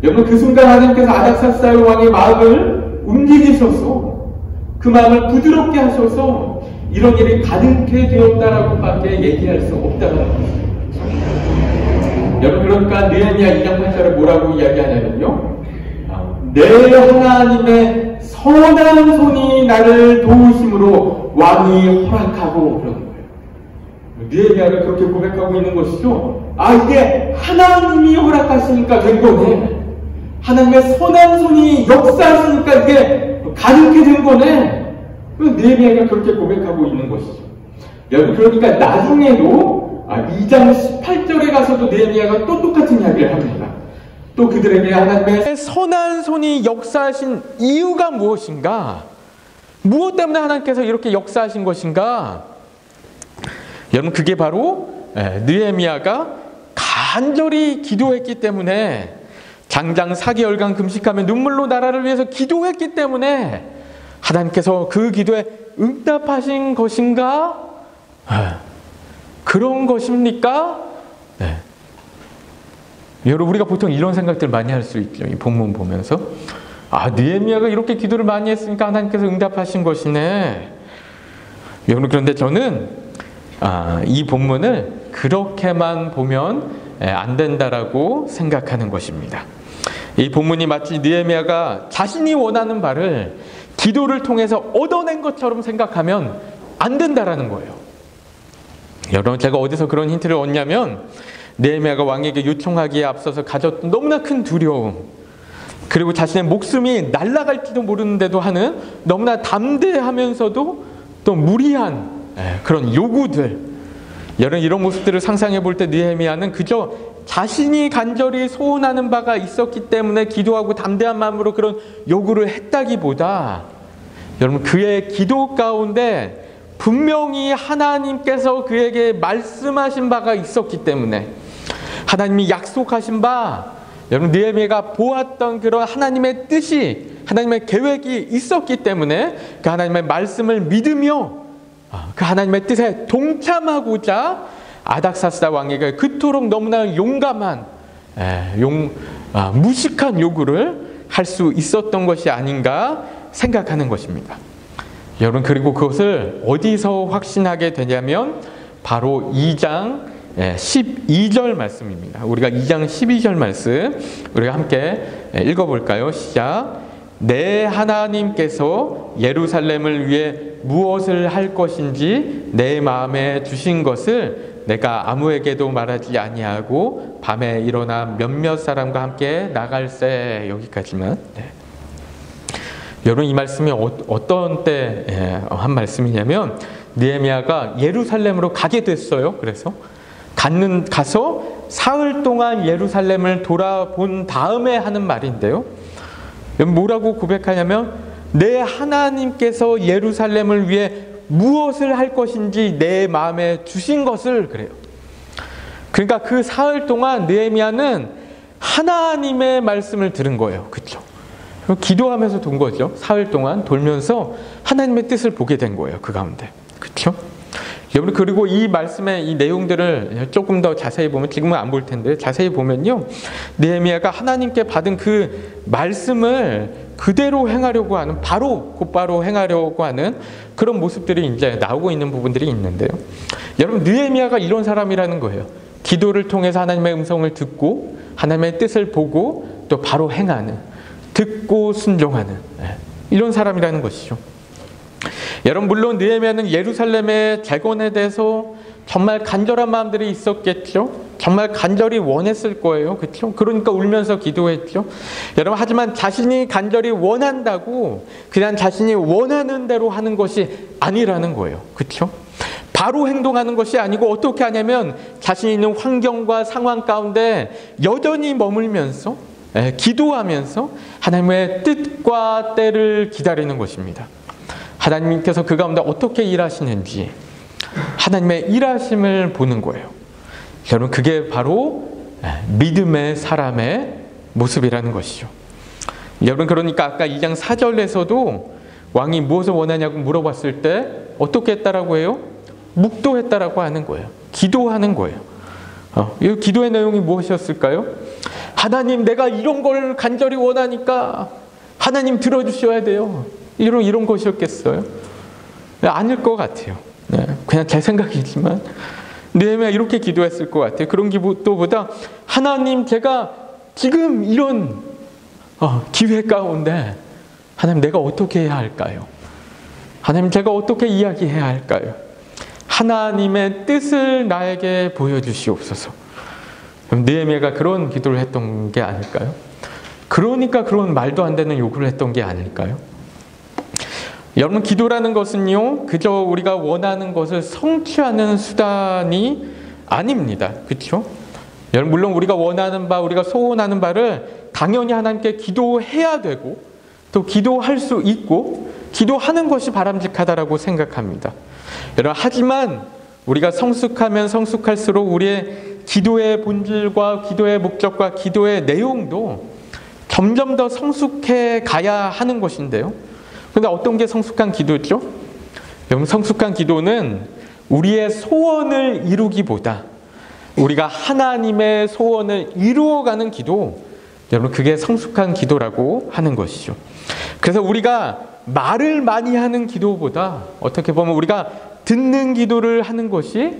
여러분, 그 순간 하나님께서 아닥사스다 왕의 마음을 움직이셔서 그 마음을 부드럽게 하셔서 이런 일이 가능케 되었다라고밖에 얘기할 수 없다는 것입니다. 여러분, 그러니까 느헤미야 2장 8절에 뭐라고 이야기하냐면요, 내 하나님의 선한 손이 나를 도우심으로 왕이 허락하고 그런 거예요. 느헤미야가 그렇게 고백하고 있는 것이죠. 이게 하나님이 허락하시니까 된 거네. 하나님의 선한 손이 역사하시니까 이게 가능케 된 거네. 느헤미야가 그렇게 고백하고 있는 것이죠. 여러분, 그러니까 나중에도 2장 18절에 가서도 느헤미야가 또 똑같은 이야기를 합니다. 또 그들에게 하나님의 선한 손이 역사하신 이유가 무엇인가? 무엇 때문에 하나님께서 이렇게 역사하신 것인가? 여러분, 그게 바로 느헤미야가 간절히 기도했기 때문에, 장장 4개월간 금식하며 눈물로 나라를 위해서 기도했기 때문에 하나님께서 그 기도에 응답하신 것인가? 그런 것입니까? 여러분, 우리가 보통 이런 생각들 많이 할 수 있죠. 이 본문 보면서 느헤미야가 이렇게 기도를 많이 했으니까 하나님께서 응답하신 것이네. 여러분, 그런데 저는 이 본문을 그렇게만 보면 안 된다라고 생각하는 것입니다. 이 본문이 마치 느헤미야가 자신이 원하는 바를 기도를 통해서 얻어낸 것처럼 생각하면 안 된다라는 거예요. 여러분, 제가 어디서 그런 힌트를 얻냐면, 느헤미야가 왕에게 요청하기에 앞서서 가졌던 너무나 큰 두려움, 그리고 자신의 목숨이 날아갈지도 모르는데도 하는 너무나 담대하면서도 또 무리한 그런 요구들, 여러분, 이런 모습들을 상상해 볼 때 느헤미야는 그저 자신이 간절히 소원하는 바가 있었기 때문에 기도하고 담대한 마음으로 그런 요구를 했다기보다, 여러분, 그의 기도 가운데 분명히 하나님께서 그에게 말씀하신 바가 있었기 때문에, 하나님이 약속하신 바, 여러분, 느헤미야가 보았던 그런 하나님의 뜻이, 하나님의 계획이 있었기 때문에 그 하나님의 말씀을 믿으며 그 하나님의 뜻에 동참하고자 아닥사스다 왕에게 그토록 너무나 용감한 무식한 요구를 할 수 있었던 것이 아닌가 생각하는 것입니다. 여러분, 그리고 그것을 어디서 확신하게 되냐면 바로 2장 12절 말씀입니다. 우리가 2장 12절 말씀 우리가 함께 읽어볼까요? 시작. 내 하나님께서 예루살렘을 위해 무엇을 할 것인지 내 마음에 주신 것을 내가 아무에게도 말하지 아니하고 밤에 일어나 몇몇 사람과 함께 나갈세. 여기까지만. 여러분, 이 말씀이 어떤 때 한 말씀이냐면, 느헤미야가 예루살렘으로 가게 됐어요. 그래서 가서 사흘 동안 예루살렘을 돌아본 다음에 하는 말인데요. 뭐라고 고백하냐면, 내 하나님께서 예루살렘을 위해 무엇을 할 것인지 내 마음에 주신 것을, 그래요. 그러니까 그 사흘 동안 느헤미야는 하나님의 말씀을 들은 거예요. 그렇죠? 기도하면서 돈 거죠. 사흘 동안 돌면서 하나님의 뜻을 보게 된 거예요. 그 가운데. 그렇죠? 여러분, 그리고 이 말씀의 이 내용들을 조금 더 자세히 보면, 지금은 안 볼 텐데 자세히 보면요, 느헤미야가 하나님께 받은 그 말씀을 그대로 행하려고 하는, 곧바로 행하려고 하는 그런 모습들이 이제 나오고 있는 부분들이 있는데요. 여러분, 느헤미야가 이런 사람이라는 거예요. 기도를 통해서 하나님의 음성을 듣고 하나님의 뜻을 보고 또 바로 행하는, 듣고 순종하는 이런 사람이라는 것이죠. 여러분, 물론 느헤미야는 예루살렘의 재건에 대해서 정말 간절한 마음들이 있었겠죠. 정말 간절히 원했을 거예요. 그렇죠? 그러니까 울면서 기도했죠. 여러분, 하지만 자신이 간절히 원한다고 그냥 자신이 원하는 대로 하는 것이 아니라는 거예요. 그렇죠? 바로 행동하는 것이 아니고 어떻게 하냐면, 자신이 있는 환경과 상황 가운데 여전히 머물면서 기도하면서 하나님의 뜻과 때를 기다리는 것입니다. 하나님께서 그 가운데 어떻게 일하시는지 하나님의 일하심을 보는 거예요. 여러분, 그게 바로 믿음의 사람의 모습이라는 것이죠. 여러분, 그러니까 아까 2장 4절에서도 왕이 무엇을 원하냐고 물어봤을 때 어떻게 했다라고 해요? 묵도했다라고 하는 거예요. 기도하는 거예요. 이 기도의 내용이 무엇이었을까요? 하나님, 내가 이런 걸 간절히 원하니까 하나님 들어주셔야 돼요. 이런 것이었겠어요? 아닐 것 같아요. 그냥 제 생각이지만 느헤미야 이렇게 기도했을 것 같아요. 그런 기도보다 하나님 제가 지금 이런 기회 가운데 하나님 내가 어떻게 해야 할까요? 하나님 제가 어떻게 이야기해야 할까요? 하나님의 뜻을 나에게 보여주시옵소서. 그럼 느헤미야가 그런 기도를 했던 게 아닐까요? 그러니까 그런 말도 안 되는 요구를 했던 게 아닐까요? 여러분 기도라는 것은요 그저 우리가 원하는 것을 성취하는 수단이 아닙니다. 그렇죠? 여러분 물론 우리가 원하는 바 우리가 소원하는 바를 당연히 하나님께 기도해야 되고 또 기도할 수 있고 기도하는 것이 바람직하다라고 생각합니다. 여러분 하지만 우리가 성숙하면 성숙할수록 우리의 기도의 본질과 기도의 목적과 기도의 내용도 점점 더 성숙해 가야 하는 것인데요. 그런데 어떤 게 성숙한 기도죠? 여러분 성숙한 기도는 우리의 소원을 이루기보다 우리가 하나님의 소원을 이루어가는 기도, 여러분 그게 성숙한 기도라고 하는 것이죠. 그래서 우리가 말을 많이 하는 기도보다 어떻게 보면 우리가 듣는 기도를 하는 것이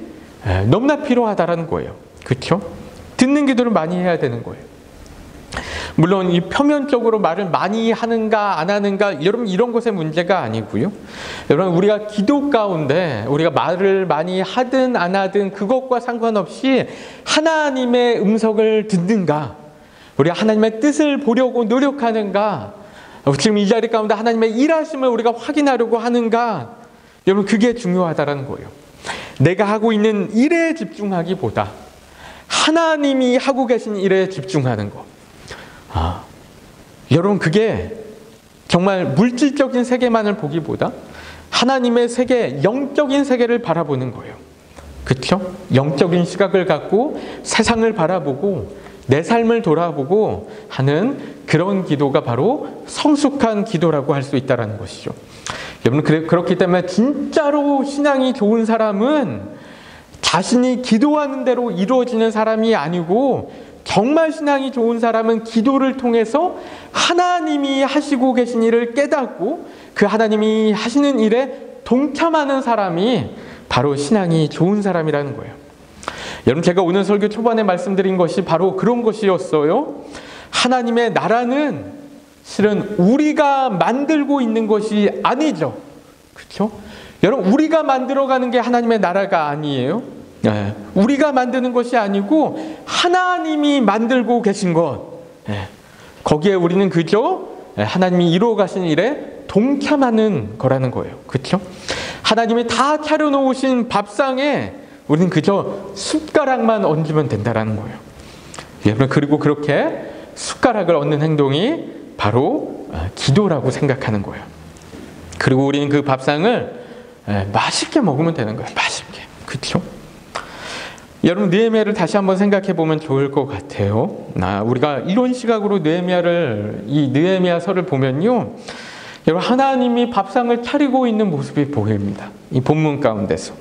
너무나 필요하다라는 거예요. 그렇죠? 듣는 기도를 많이 해야 되는 거예요. 물론 이 표면적으로 말을 많이 하는가 안 하는가 여러분 이런 것의 문제가 아니고요. 여러분 우리가 기도 가운데 우리가 말을 많이 하든 안 하든 그것과 상관없이 하나님의 음성을 듣는가, 우리가 하나님의 뜻을 보려고 노력하는가, 지금 이 자리 가운데 하나님의 일하심을 우리가 확인하려고 하는가, 여러분 그게 중요하다는 거예요. 내가 하고 있는 일에 집중하기보다 하나님이 하고 계신 일에 집중하는 것. 여러분 그게 정말 물질적인 세계만을 보기보다 하나님의 세계, 영적인 세계를 바라보는 거예요. 그렇죠? 영적인 시각을 갖고 세상을 바라보고 내 삶을 돌아보고 하는 그런 기도가 바로 성숙한 기도라고 할 수 있다는 것이죠. 여러분 그렇기 때문에 진짜로 신앙이 좋은 사람은 자신이 기도하는 대로 이루어지는 사람이 아니고 정말 신앙이 좋은 사람은 기도를 통해서 하나님이 하시고 계신 일을 깨닫고 그 하나님이 하시는 일에 동참하는 사람이 바로 신앙이 좋은 사람이라는 거예요. 여러분 제가 오늘 설교 초반에 말씀드린 것이 바로 그런 것이었어요. 하나님의 나라는 실은 우리가 만들고 있는 것이 아니죠. 그렇죠? 여러분 우리가 만들어가는 게 하나님의 나라가 아니에요. 우리가 만드는 것이 아니고 하나님이 만들고 계신 것, 거기에 우리는 그저 하나님이 이루어 가신 일에 동참하는 거라는 거예요. 그렇죠? 하나님이 다 차려놓으신 밥상에 우리는 그저 숟가락만 얹으면 된다는 거예요. 여러분 그리고 그렇게 숟가락을 얹는 행동이 바로 기도라고 생각하는 거예요. 그리고 우리는 그 밥상을 맛있게 먹으면 되는 거예요. 맛있게. 그렇죠? 여러분 느헤미야를 다시 한번 생각해 보면 좋을 것 같아요. 우리가 이런 시각으로 이 느헤미야서를 보면요, 여러분 하나님이 밥상을 차리고 있는 모습이 보입니다. 이 본문 가운데서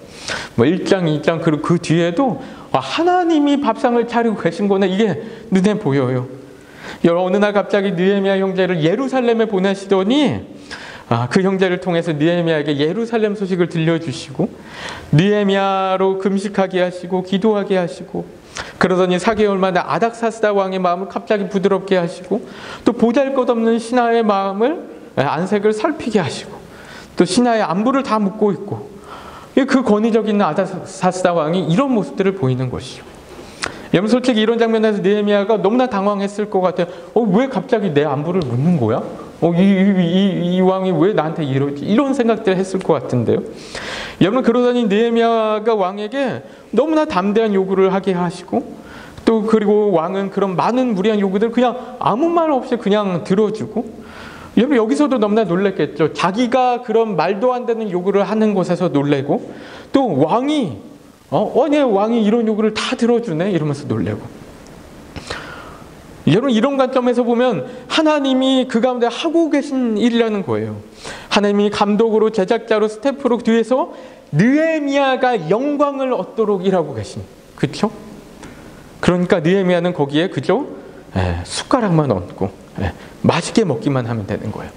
1장, 2장 그리고 그 뒤에도 하나님이 밥상을 차리고 계신 거는 이게 눈에 보여요. 여러분 어느 날 갑자기 느헤미야 형제를 예루살렘에 보내시더니 그 형제를 통해서 느헤미야에게 예루살렘 소식을 들려주시고 느헤미야로 금식하게 하시고 기도하게 하시고 그러더니 4개월 만에 아닥사스다 왕의 마음을 갑자기 부드럽게 하시고 또 보잘것없는 신하의 마음을 안색을 살피게 하시고 또 신하의 안부를 다 묻고 있고 그 권위적 있는 아닥사스다 왕이 이런 모습들을 보이는 것이죠. 여러분 솔직히 이런 장면에서 느헤미야가 너무나 당황했을 것 같아요. 왜 갑자기 내 안부를 묻는 거야? 이 왕이 왜 나한테 이러지? 이런 생각들을 했을 것 같은데요. 여러분 그러더니 느헤미야가 왕에게 너무나 담대한 요구를 하게 하시고 또 그리고 왕은 그런 많은 무리한 요구들을 그냥 아무 말 없이 그냥 들어주고, 여러분 여기서도 너무나 놀랬겠죠. 자기가 그런 말도 안 되는 요구를 하는 곳에서 놀래고 또 왕이 왕이 이런 요구를 다 들어주네 이러면서 놀래고. 여러분 이런 관점에서 보면 하나님이 그 가운데 하고 계신 일이라는 거예요. 하나님이 감독으로 제작자로 스태프로 뒤에서 느헤미야가 영광을 얻도록 일하고 계신, 그렇죠? 그러니까 느헤미야는 거기에 그저 숟가락만 얹고 맛있게 먹기만 하면 되는 거예요.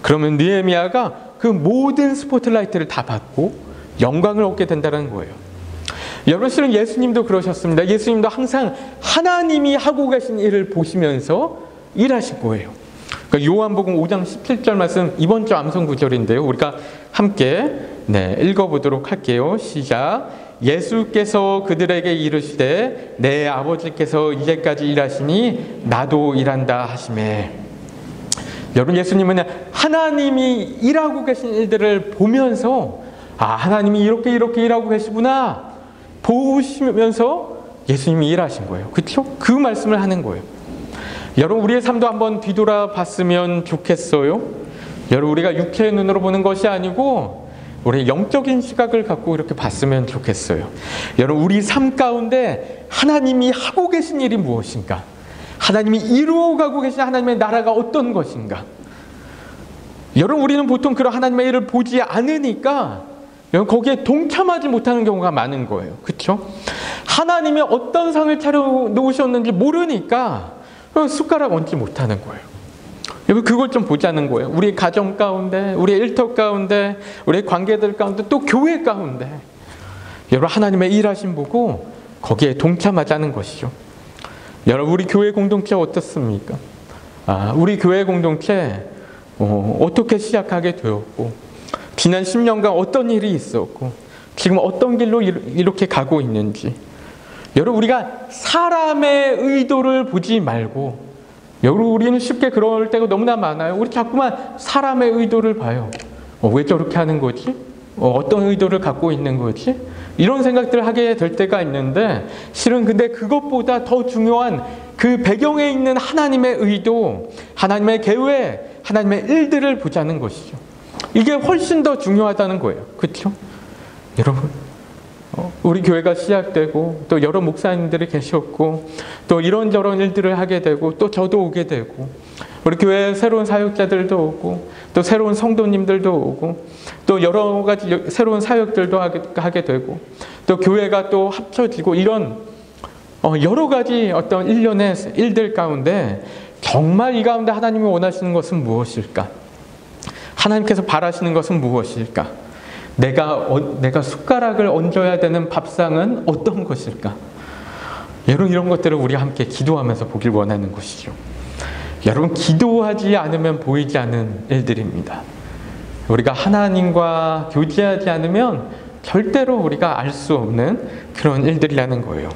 그러면 느헤미야가 그 모든 스포트라이트를 다 받고 영광을 얻게 된다는 거예요. 여러분, 실은 예수님도 그러셨습니다. 예수님도 항상 하나님이 하고 계신 일을 보시면서 일하실 거예요. 그러니까 요한복음 5장 17절 말씀, 이번 주 암송 구절인데요. 우리가 함께 읽어보도록 할게요. 시작. 예수께서 그들에게 이르시되 내 아버지께서 이제까지 일하시니 나도 일한다 하시매. 여러분, 예수님은 하나님이 일하고 계신 일들을 보면서 하나님이 이렇게 일하고 계시구나 보시면서 예수님이 일하신 거예요. 그렇죠? 그 말씀을 하는 거예요. 여러분, 우리의 삶도 한번 뒤돌아봤으면 좋겠어요. 여러분, 우리가 육체의 눈으로 보는 것이 아니고 우리 영적인 시각을 갖고 이렇게 봤으면 좋겠어요. 여러분, 우리 삶 가운데 하나님이 하고 계신 일이 무엇인가? 하나님이 이루어가고 계신 하나님의 나라가 어떤 것인가? 여러분, 우리는 보통 그런 하나님의 일을 보지 않으니까 거기에 동참하지 못하는 경우가 많은 거예요. 그렇죠? 하나님이 어떤 상을 차려 놓으셨는지 모르니까 숟가락 얹지 못하는 거예요. 여러분, 그걸 좀 보자는 거예요. 우리 가정 가운데, 우리의 일터 가운데, 우리의 관계들 가운데, 또 교회 가운데 여러분, 하나님의 일하심 보고 거기에 동참하자는 것이죠. 여러분, 우리 교회 공동체 어떻습니까? 우리 교회 공동체 어떻게 시작하게 되었고, 지난 10년간 어떤 일이 있었고, 지금 어떤 길로 이렇게 가고 있는지. 여러분, 우리가 사람의 의도를 보지 말고, 여러분, 우리는 쉽게 그럴 때가 너무나 많아요. 우리 자꾸만 사람의 의도를 봐요. 왜 저렇게 하는 거지? 어떤 의도를 갖고 있는 거지? 이런 생각들을 하게 될 때가 있는데, 실은 근데 그것보다 더 중요한 그 배경에 있는 하나님의 의도, 하나님의 계획, 하나님의 일들을 보자는 것이죠. 이게 훨씬 더 중요하다는 거예요. 그렇죠? 여러분, 우리 교회가 시작되고 또 여러 목사님들이 계셨고 또 이런저런 일들을 하게 되고 또 저도 오게 되고 우리 교회에 새로운 사역자들도 오고 또 새로운 성도님들도 오고 또 여러 가지 새로운 사역들도 하게 되고 또 교회가 또 합쳐지고 이런 여러 가지 어떤 일련의 일들 가운데 정말 이 가운데 하나님이 원하시는 것은 무엇일까? 하나님께서 바라시는 것은 무엇일까? 내가 숟가락을 얹어야 되는 밥상은 어떤 것일까? 여러분, 이런 것들을 우리 함께 기도하면서 보길 원하는 것이죠. 여러분, 기도하지 않으면 보이지 않는 일들입니다. 우리가 하나님과 교제하지 않으면 절대로 우리가 알 수 없는 그런 일들이라는 거예요.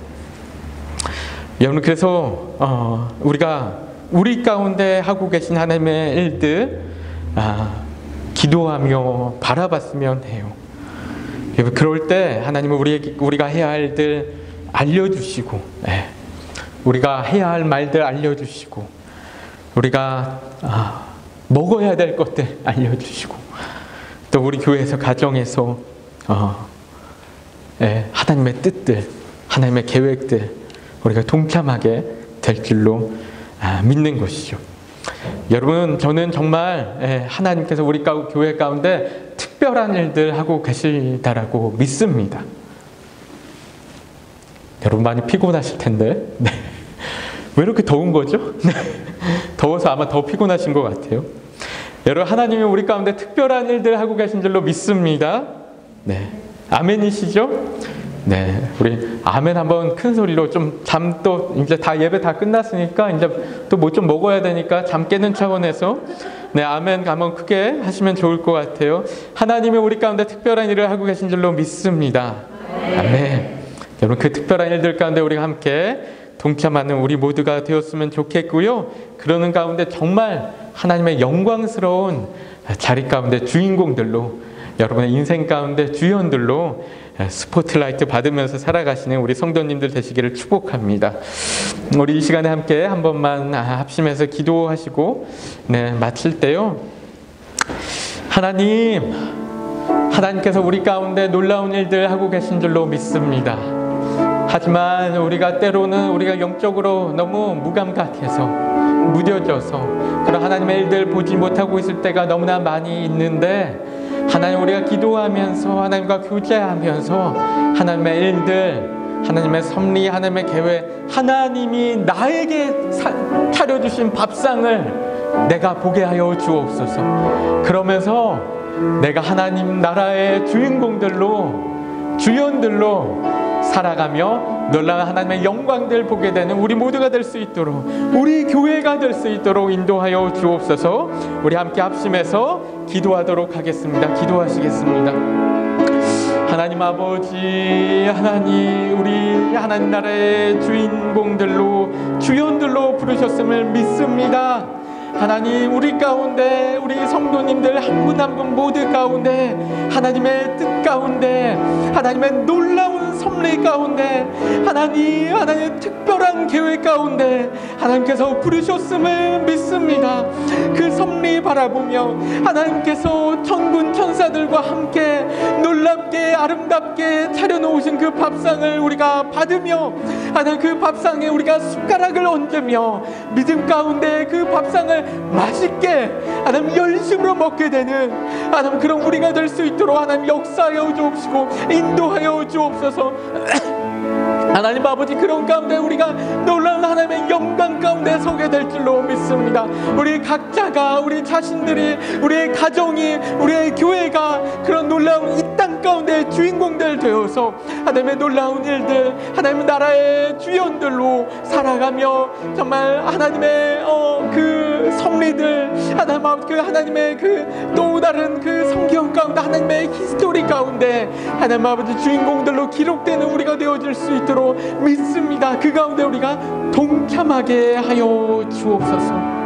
여러분, 그래서 우리가 우리 가운데 하고 계신 하나님의 일들 기도하며 바라봤으면 해요. 여러분, 그럴 때 하나님은 우리가 해야 할 일들 알려주시고, 우리가 해야 할 말들 알려주시고, 우리가 먹어야 될 것들 알려주시고, 또 우리 교회에서 가정에서 하나님의 뜻들, 하나님의 계획들 우리가 동참하게 될 줄로 믿는 것이죠. 여러분, 저는 정말 하나님께서 우리 교회 가운데 특별한 일들 하고 계시다라고 믿습니다. 여러분, 많이 피곤하실 텐데 왜 이렇게 더운 거죠? 더워서 아마 더 피곤하신 것 같아요. 여러분, 하나님이 우리 가운데 특별한 일들 하고 계신 줄로 믿습니다. 아멘이시죠? 우리 아멘 한번 큰 소리로 좀 또 이제 다 예배 다 끝났으니까 이제 또 뭐 좀 먹어야 되니까 잠 깨는 차원에서 아멘 한번 크게 하시면 좋을 것 같아요. 하나님이 우리 가운데 특별한 일을 하고 계신 줄로 믿습니다. 아멘. 여러분, 그 특별한 일들 가운데 우리가 함께 동참하는 우리 모두가 되었으면 좋겠고요. 그러는 가운데 정말 하나님의 영광스러운 자리 가운데 주인공들로, 여러분의 인생 가운데 주연들로 스포트라이트 받으면서 살아가시는 우리 성도님들 되시기를 축복합니다. 우리 이 시간에 함께 한 번만 합심해서 기도하시고 마칠 때요. 하나님께서 우리 가운데 놀라운 일들 하고 계신 줄로 믿습니다. 하지만 우리가 때로는 우리가 영적으로 너무 무감각해서 무뎌져서 그런 하나님의 일들 보지 못하고 있을 때가 너무나 많이 있는데, 하나님, 우리가 기도하면서 하나님과 교제하면서 하나님의 일들 하나님의 섭리, 하나님의 계획, 하나님이 나에게 차려주신 밥상을 내가 보게 하여 주옵소서. 그러면서 내가 하나님 나라의 주인공들로, 주연들로 살아가며 놀라운 하나님의 영광들 보게 되는 우리 모두가 될 수 있도록, 우리 교회가 될 수 있도록 인도하여 주옵소서. 우리 함께 합심해서 기도하도록 하겠습니다. 기도하시겠습니다. 하나님 아버지, 하나님, 우리 하나님 나라의 주인공들로, 주연들로 부르셨음을 믿습니다. 하나님, 우리 가운데, 우리 성도님들 한 분 한 분 모두 가운데 하나님의 뜻 가운데, 하나님의 놀라운 섭리 가운데, 하나님의 특별한 계획 가운데 하나님께서 부르셨음을 믿습니다. 그 섭리 바라보며 하나님께서 천군 천사들과 함께 놀랍게 아름답게 차려놓으신 그 밥상을 우리가 받으며, 하나님 그 밥상에 우리가 숟가락을 얹으며 믿음 가운데 그 밥상을 맛있게 하나님 열심으로 먹게 되는 하나님 그런 우리가 될 수 있도록 하나님 역사하여 주옵시고 인도하여 주옵소서. 하나님 아버지, 그런 가운데 우리가 놀라운 하나님의 영광 가운데 서게 될 줄로 믿습니다. 우리 각자가, 우리 자신들이, 우리의 가정이, 우리의 교회가 그런 놀라운 이 땅 가운데 주인공들 되어서 하나님의 놀라운 일들, 하나님의 나라의 주연들로 살아가며 정말 하나님의 그 섭리들, 하나님의 그 또 다른 그 성경 가운데, 하나님의 히스토리 가운데 하나님 아버지 주인공들로 기록되는 우리가 되어질 수 있도록 믿습니다. 그 가운데 우리가 동참하게 하여 주옵소서.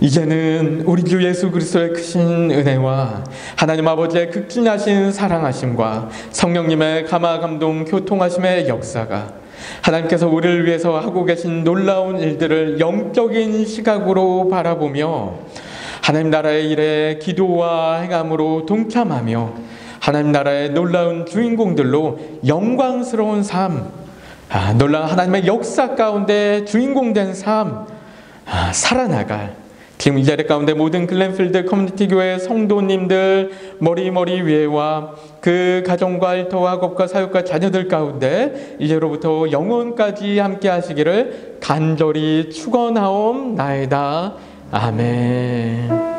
이제는 우리 주 예수 그리스도의 크신 은혜와 하나님 아버지의 극진하신 사랑하심과 성령님의 감화 감동 교통하심의 역사가, 하나님께서 우리를 위해서 하고 계신 놀라운 일들을 영적인 시각으로 바라보며 하나님 나라의 일에 기도와 행함으로 동참하며 하나님 나라의 놀라운 주인공들로 영광스러운 삶, 놀라운 하나님의 역사 가운데 주인공된 삶 살아나갈, 지금 이 자리 가운데 모든 글렌필드 커뮤니티 교회 성도님들 머리 위에와 그 가정과 일터와 학업과 사역과 자녀들 가운데 이제로부터 영원까지 함께 하시기를 간절히 축원하옵나이다. 아멘.